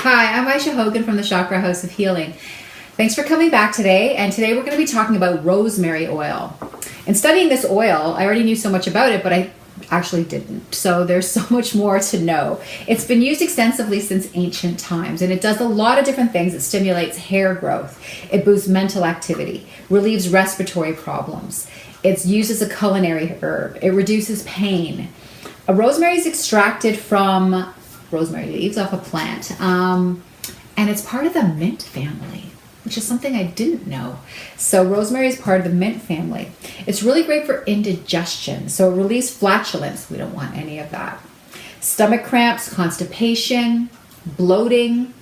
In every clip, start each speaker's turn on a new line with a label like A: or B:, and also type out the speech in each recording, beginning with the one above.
A: Hi, I'm Ayse Hogan from the Chakra House of Healing. Thanks for coming back today. And today we're going to be talking about rosemary oil. In studying this oil, I already knew so much about it, but I actually didn't. So there's so much more to know. It's been used extensively since ancient times, and it does a lot of different things. It stimulates hair growth. It boosts mental activity, relieves respiratory problems. It's used as a culinary herb. It reduces pain. Rosemary is extracted from rosemary leaves off a plant, and it's part of the mint family, which is something I didn't know. So rosemary is part of the mint family. It's really great for indigestion, so it relieves flatulence. We don't want any of that. Stomach cramps, constipation, bloating.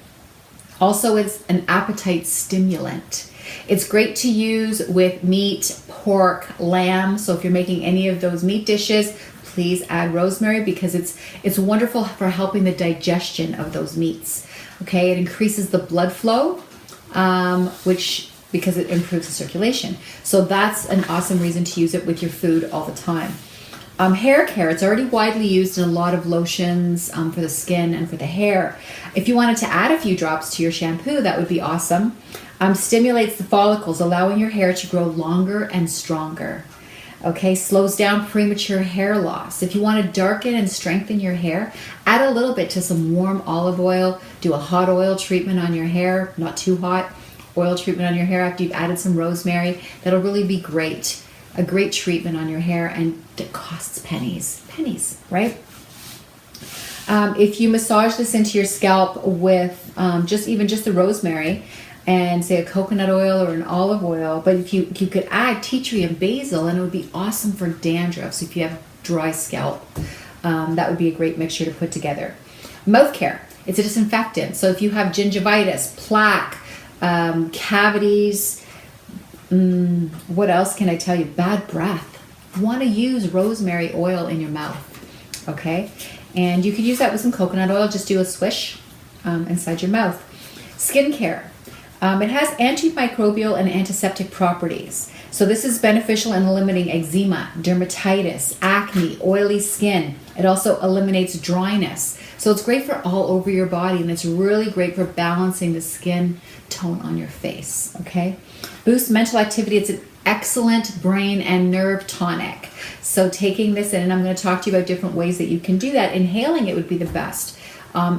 A: Also, it's an appetite stimulant. It's great to use with meat, pork, lamb. So if you're making any of those meat dishes, please add rosemary because it's wonderful for helping the digestion of those meats. Okay, it increases the blood flow, because it improves the circulation. So that's an awesome reason to use it with your food all the time. Haircare, it's already widely used in a lot of lotions for the skin and for the hair. If you wanted to add a few drops to your shampoo, that would be awesome. Stimulates the follicles, allowing your hair to grow longer and stronger. Okay, slows down premature hair loss. If you want to darken and strengthen your hair, add a little bit to some warm olive oil. Do a hot oil treatment on your hair, not too hot. Oil treatment on your hair after you've added some rosemary. That'll really be great. A great treatment on your hair, and it costs pennies, right? If you massage this into your scalp with just the rosemary, and say a coconut oil or an olive oil, but if you could add tea tree and basil, and it would be awesome for dandruff. So if you have dry scalp, that would be a great mixture to put together. Mouth care, it's a disinfectant. So if you have gingivitis, plaque, cavities, what else can I tell you? Bad breath. You want to use rosemary oil in your mouth, okay? And you could use that with some coconut oil. Just do a swish inside your mouth. Skincare. It has antimicrobial and antiseptic properties. So this is beneficial in eliminating eczema, dermatitis, acne, oily skin. It also eliminates dryness. So it's great for all over your body, and it's really great for balancing the skin tone on your face, okay? Boosts mental activity. It's an excellent brain and nerve tonic. So taking this in, and I'm going to talk to you about different ways that you can do that. Inhaling it would be the best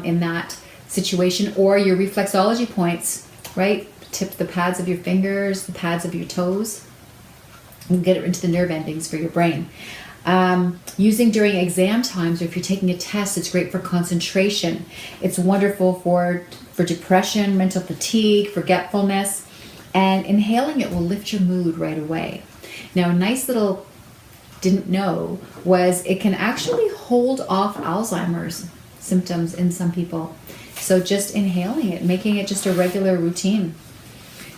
A: in that situation, or your reflexology points, right? Tip the pads of your fingers, the pads of your toes, and get it into the nerve endings for your brain. Using during exam times, or if you're taking a test, it's great for concentration. It's wonderful for depression, mental fatigue, forgetfulness, and inhaling it will lift your mood right away. Now, a nice little didn't know was it can actually hold off Alzheimer's symptoms in some people. So just inhaling it, making it just a regular routine.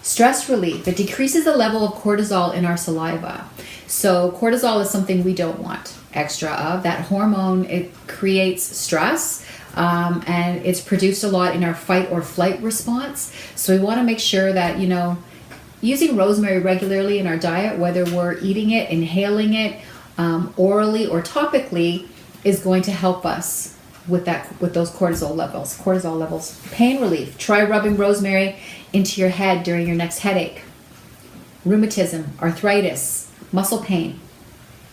A: Stress relief. It decreases the level of cortisol in our saliva. So cortisol is something we don't want extra of. That hormone, it creates stress, and it's produced a lot in our fight or flight response. So we want to make sure that, using rosemary regularly in our diet, whether we're eating it, inhaling it, orally or topically, is going to help us with those cortisol levels. Pain relief. Try rubbing rosemary into your head during your next headache. Rheumatism, arthritis, muscle pain.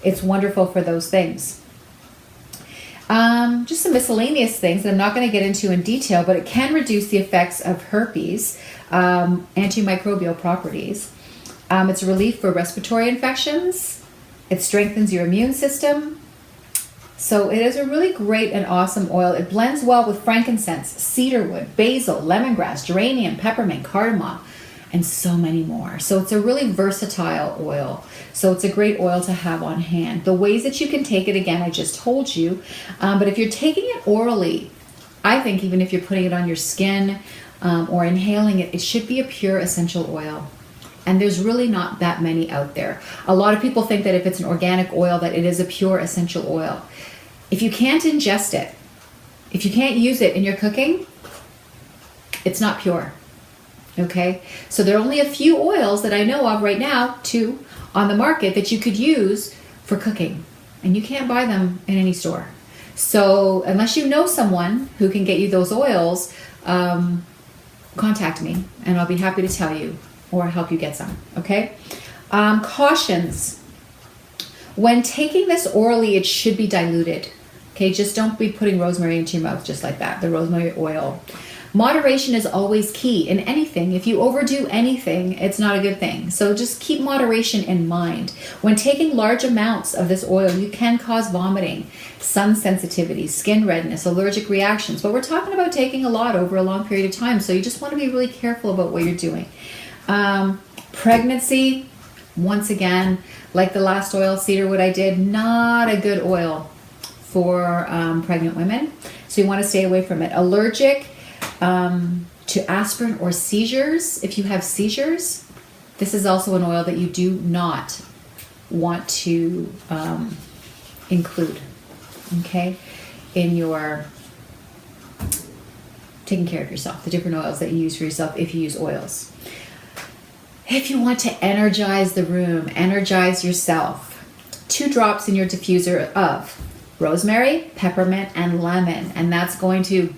A: It's wonderful for those things. Just some miscellaneous things that I'm not going to get into in detail, but it can reduce the effects of herpes, antimicrobial properties. It's a relief for respiratory infections. It strengthens your immune system. So it is a really great and awesome oil. It blends well with frankincense, cedarwood, basil, lemongrass, geranium, peppermint, cardamom, and so many more. So it's a really versatile oil. So it's a great oil to have on hand. The ways that you can take it, again, I just told you. But if you're taking it orally, I think even if you're putting it on your skin or inhaling it, it should be a pure essential oil. And there's really not that many out there. A lot of people think that if it's an organic oil, that it is a pure essential oil. If you can't ingest it, if you can't use it in your cooking, it's not pure. Okay? So there are only a few oils that I know of right now, 2 on the market, that you could use for cooking. And you can't buy them in any store. So unless you know someone who can get you those oils, contact me and I'll be happy to tell you or help you get some, okay? Cautions. When taking this orally, it should be diluted, okay? Just don't be putting rosemary into your mouth just like that, the rosemary oil. Moderation is always key in anything. If you overdo anything, it's not a good thing. So just keep moderation in mind. When taking large amounts of this oil, you can cause vomiting, sun sensitivity, skin redness, allergic reactions. But we're talking about taking a lot over a long period of time. So you just want to be really careful about what you're doing. Pregnancy, once again, like the last oil, cedarwood I did, not a good oil for pregnant women. So you want to stay away from it. Allergic to aspirin or seizures. If you have seizures, this is also an oil that you do not want to include, okay, in your taking care of yourself, the different oils that you use for yourself if you use oils. If you want to energize the room, energize yourself, 2 drops in your diffuser of rosemary, peppermint, and lemon, and that's going to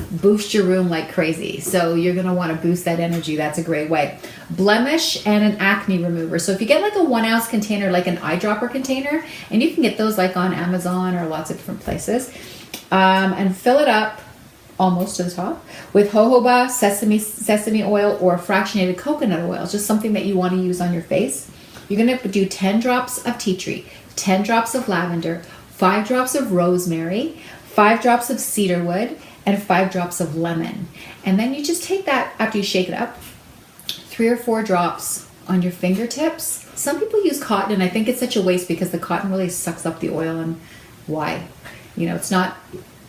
A: boost your room like crazy. So you're going to want to boost that energy. That's a great way. Blemish and an acne remover. So if you get like a 1 ounce container, like an eyedropper container, and you can get those like on Amazon or lots of different places, and fill it up almost to the top with jojoba, sesame oil, or fractionated coconut oil, just something that you want to use on your face. You're going to do 10 drops of tea tree, 10 drops of lavender, 5 drops of rosemary, 5 drops of cedarwood, and 5 drops of lemon. And then you just take that after you shake it up, 3 or 4 drops on your fingertips. Some people use cotton, and I think it's such a waste because the cotton really sucks up the oil, and why? You know, it's not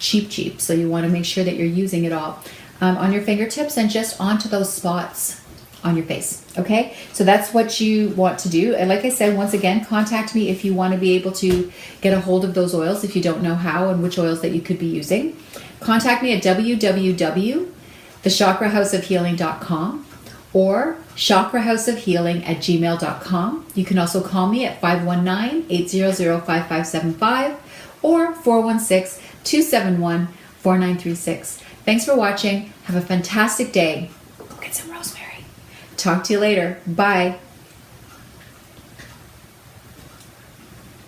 A: cheap, so you want to make sure that you're using it all on your fingertips and just onto those spots on your face, okay? So that's what you want to do. And like I said, once again, contact me if you want to be able to get a hold of those oils if you don't know how and which oils that you could be using. Contact me at www.thechakrahouseofhealing.com or chakrahouseofhealing@gmail.com. You can also call me at 519-800-5575 or 416-271-4936. Thanks for watching. Have a fantastic day. Go get some rosemary. Talk to you later. Bye.